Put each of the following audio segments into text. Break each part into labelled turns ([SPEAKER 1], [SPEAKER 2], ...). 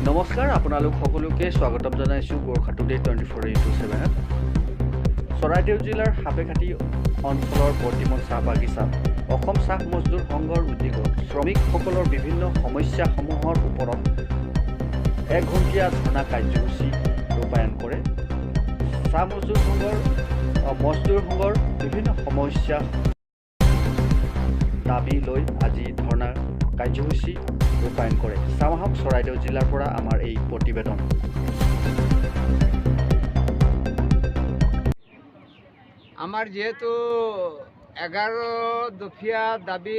[SPEAKER 1] নমস্কাৰ, আপোনালোক সকলোকে স্বাগতম জনাইছোঁ গোৰ্খা টুডে 24x7। চৰাইদেউ জিলাৰ সাপেখাতি অঞ্চলৰ বৰ্তিমন চাহ বাগিচাত অসম চাহ মজদুৰ সংঘৰ উদ্যোগত শ্ৰমিকসকলৰ বিভিন্ন সমস্যাসমূহৰ ওপৰত একঘণ্টীয়া ধৰ্ণা কাৰ্যসূচী ৰূপায়ণ কৰে। চাহ মজদুৰ সংঘৰ বিভিন্ন সমস্যা দাবী লৈ আজি ধৰ্ণা কাৰ্যসূচী ৰূপায়ণ কৰে। চাওঁ আহক চৰাইদেউ জিলাৰ পৰা আমাৰ এই প্ৰতিবেদন।
[SPEAKER 2] আমাৰ যেহেতু 11 দফীয়া দাবী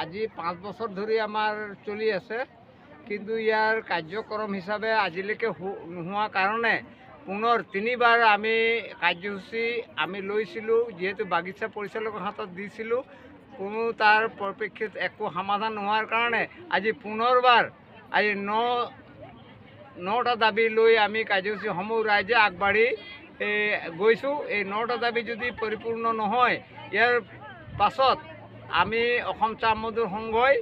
[SPEAKER 2] আজি 5 বছৰ ধৰি আমাৰ চলি আছে, কিন্তু ইয়াৰ কাৰ্যক্ৰম হিচাপে আজিলৈকে নোহোৱা কাৰণে পুনৰ 3বাৰ আমি কাৰ্যসূচী লৈছিলোঁ। যিহেতু বাগিচা পৰিচালকৰ হাতত দিছিলোঁ, কোনো তাৰ পৰিপ্ৰেক্ষিত একো সমাধান নোহোৱাৰ কাৰণে আজি পুনৰবাৰ আজি 9টা দাবী লৈ আমি কাৰ্যসূচীসমূহ ৰাইজে আগবাঢ়ি গৈছোঁ। এই 9টা দাবী যদি পৰিপূৰ্ণ নহয়, ইয়াৰ পাছত আমি অসম চাহ মজদুৰ সংঘই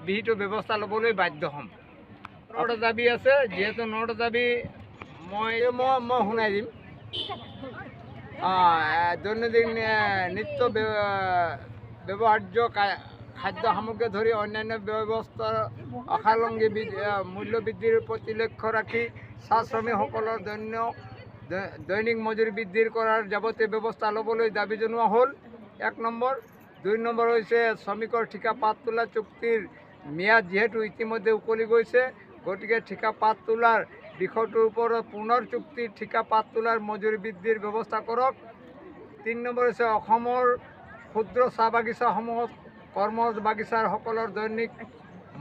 [SPEAKER 2] বিহিত ব্যৱস্থা ল'বলৈ বাধ্য হ'ম। 9টা দাবী আছে, যিহেতু 9টা দাবী মই শুনাই দিম। দৈনন্দিন নিত্য ব্যৱহাৰ্য খাদ্য সামগ্ৰী ধৰি অন্যান্য ব্যৱস্থাৰ অসালংঘী মূল্য বৃদ্ধিৰ প্ৰতি লক্ষ্য ৰাখি চাহ শ্ৰমিকসকলৰ দৈনিক মজুৰি বৃদ্ধি কৰাৰ যাৱতীয় ব্যৱস্থা ল'বলৈ দাবী জনোৱা হ'ল। 1 নম্বৰ। 2 নম্বৰ হৈছে শ্ৰমিকৰ ঠিকা পাত তোলা চুক্তিৰ ম্যাদ যিহেতু ইতিমধ্যে উকলি গৈছে, গতিকে ঠিকা পাত তোলাৰ বিষয়টোৰ ওপৰত পুনৰ চুক্তি ঠিকা পাত তোলাৰ মজুৰি বৃদ্ধিৰ ব্যৱস্থা কৰক। 3 নম্বৰ হৈছে অসমৰ ক্ষুদ্ৰ চাহ বাগিচাসমূহত বাগিচাৰসকলৰ দৈনিক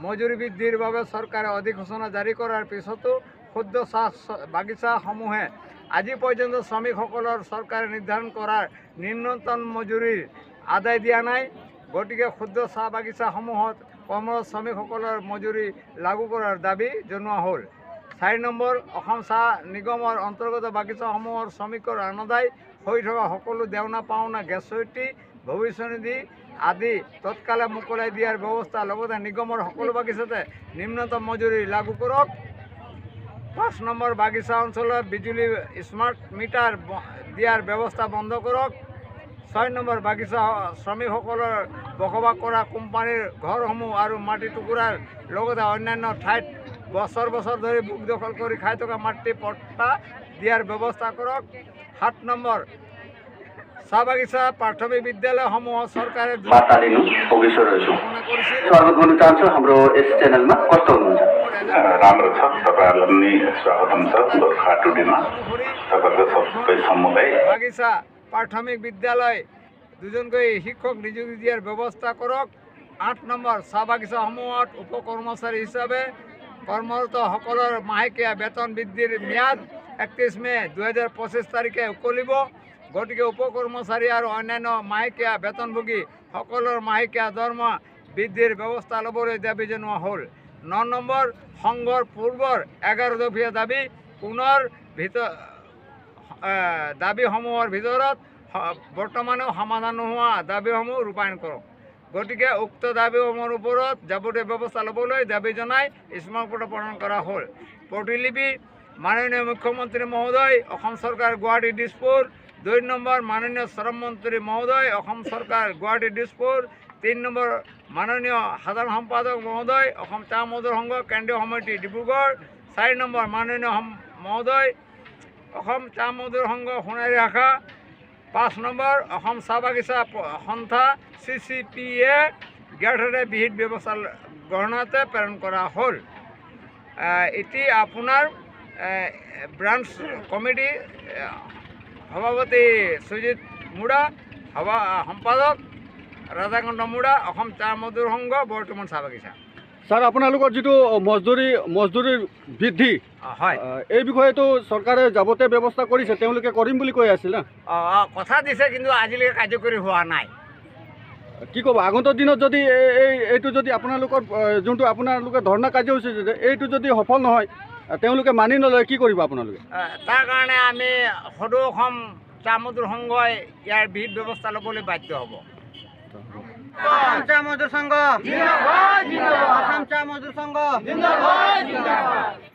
[SPEAKER 2] মজুৰি বৃদ্ধিৰ বাবে চৰকাৰে অধিসূচনা জাৰি কৰাৰ পিছতো ক্ষুদ্ৰ চাহ বাগিচাসমূহে আজি পৰ্যন্ত শ্ৰমিকসকলৰ চৰকাৰে নিৰ্ধাৰণ কৰাৰ নিম্নতম মজুৰিৰ আদায় দিয়া নাই। গতিকে ক্ষুদ্ৰ চাহ বাগিচাসমূহত কৰ্মৰত শ্ৰমিকসকলৰ মজুৰি লাগু কৰাৰ দাবী জনোৱা হ'ল। 4 নম্বৰ। অসম চাহ নিগমৰ অন্তৰ্গত বাগিচাসমূহৰ শ্ৰমিকৰ অনাদায় হৈ থকা সকলো দেওনা পাওনা গ্ৰেচুইটি ভৱিষ্যনিধি আদি তৎকালে মোকলাই দিয়াৰ ব্যৱস্থা, লগতে নিগমৰ সকলো বাগিচাতে নিম্নতম মজুৰি লাগু কৰক। 5 নম্বৰ। বাগিচা অঞ্চলত বিজুলী স্মাৰ্ট মিটাৰ দিয়াৰ ব্যৱস্থা বন্ধ কৰক। 6 নম্বৰ। বাগিচা শ্ৰমিকসকলৰ বসবাস কৰা কোম্পানীৰ ঘৰসমূহ আৰু মাটি টুকুৰাৰ লগতে অন্যান্য ঠাইত বছৰ ধৰি ভোগ দখল কৰি খাই থকা মাটি পট্টা দিয়াৰ ব্যৱস্থা কৰক। 7 নম্বৰ। চাহ বাগিচা प्राथमिक विद्यालयসমূह सरकारले
[SPEAKER 3] हाम्रो यस च्यानलमा कस्तो हुनुहुन्छ? राम्रो छ, तपाईहरुलाई पनि स्वागतम छ गोर्खा टुडेमा। तपाईहरुको सबै समुदाय
[SPEAKER 2] बागিচা प्राथमिक विद्यालय দুজনকৈ শিক্ষক নিযুক্তি দিয়াৰ ব্যৱস্থা কৰক। 8 নম্বৰ। চাহ বাগিচাসমূহত উপকৰ্মচাৰী হিচাপে কৰ্মৰত সকলৰ মাহেকীয়া বেতন বৃদ্ধিৰ ম্যাদ 31 মে 2025 তাৰিখে উকলিব। গতিকে উপকৰ্মচাৰী আৰু অন্যান্য মাহেকীয়া বেতনভোগী সকলৰ মাহেকীয়া দৰমহা বৃদ্ধিৰ ব্যৱস্থা ল'বলৈ দাবী জনোৱা হ'ল। 9 নম্বৰ। সংঘৰ পূৰ্বৰ 11 দফীয়া দাবী পুনৰ দাবীসমূহৰ ভিতৰত বৰ্তমানেও সমাধান নোহোৱা দাবীসমূহ ৰূপায়ণ কৰক। গতিকে উক্ত দাবীসমূহৰ ওপৰত যাৱতীয় ব্যৱস্থা ল'বলৈ দাবী জনাই স্মাৰকপত্ৰ প্ৰদান কৰা হ'ল। প্ৰতিলিপি মাননীয় মুখ্যমন্ত্ৰী মহোদয়, অসম চৰকাৰ, গুৱাহাটী দিছপুৰ। 2 নম্বৰ। মাননীয় শ্ৰম মন্ত্ৰী মহোদয়, অসম চৰকাৰ, গুৱাহাটী দিছপুৰ। 3 নম্বৰ। মাননীয় সাধাৰণ সম্পাদক মহোদয়, অসম চাহ মজদুৰ সংঘ, কেন্দ্ৰীয় সমিতি, ডিব্ৰুগড়। 4 নম্বৰ। মাননীয় মহোদয়, অসম চাহ মজদুৰ সংঘ, সোণাৰী শাখা। 5 নম্বৰ। অসম চাহ বাগিচা সন্থা CCPA গেটৰে বিহিত ব্যৱস্থা গ্ৰহণতে প্ৰেৰণ কৰা হ'ল। এটি আপোনাৰ ব্ৰাঞ্চ কমিটি সভাপতি সুজিত মুড়া, সম্পাদক ৰাধাকান্ত মুড়া, অসম চাহ মজদুৰ সংঘ, বৰ্তমান চাহ বাগিচা।
[SPEAKER 1] ছাৰ, আপোনালোকৰ যিটো মজদুৰিৰ বৃদ্ধি
[SPEAKER 2] হয়,
[SPEAKER 1] এই বিষয়েতো চৰকাৰে যাৱতীয় ব্যৱস্থা কৰিছে, তেওঁলোকে কৰিম বুলি কৈ আছিল না?
[SPEAKER 2] কথা দিছে, কিন্তু আজিলৈকে কাৰ্যকৰী হোৱা নাই।
[SPEAKER 1] কি ক'ব আগন্তুক দিনত যদি এইটো যদি আপোনালোকৰ যোনটো আপোনালোকে ধৰ্ণা কাৰ্যসূচী এইটো যদি সফল নহয় তেওঁলোকে মানি নলয় কি কৰিব আপোনালোকে?
[SPEAKER 2] তাৰ কাৰণে আমি সদৌ অসম চাহ মজদুৰ সংঘই ইয়াৰ বিহিত ব্যৱস্থা ল'বলৈ বাধ্য হ'ব।
[SPEAKER 4] চাহ মজদুৰ সংঘ জিন্দাবাদ, জিন্দাবাদ। আসাম চাহ মজদুৰ সংঘ জিন্দাবাদ, জিন্দাবাদ।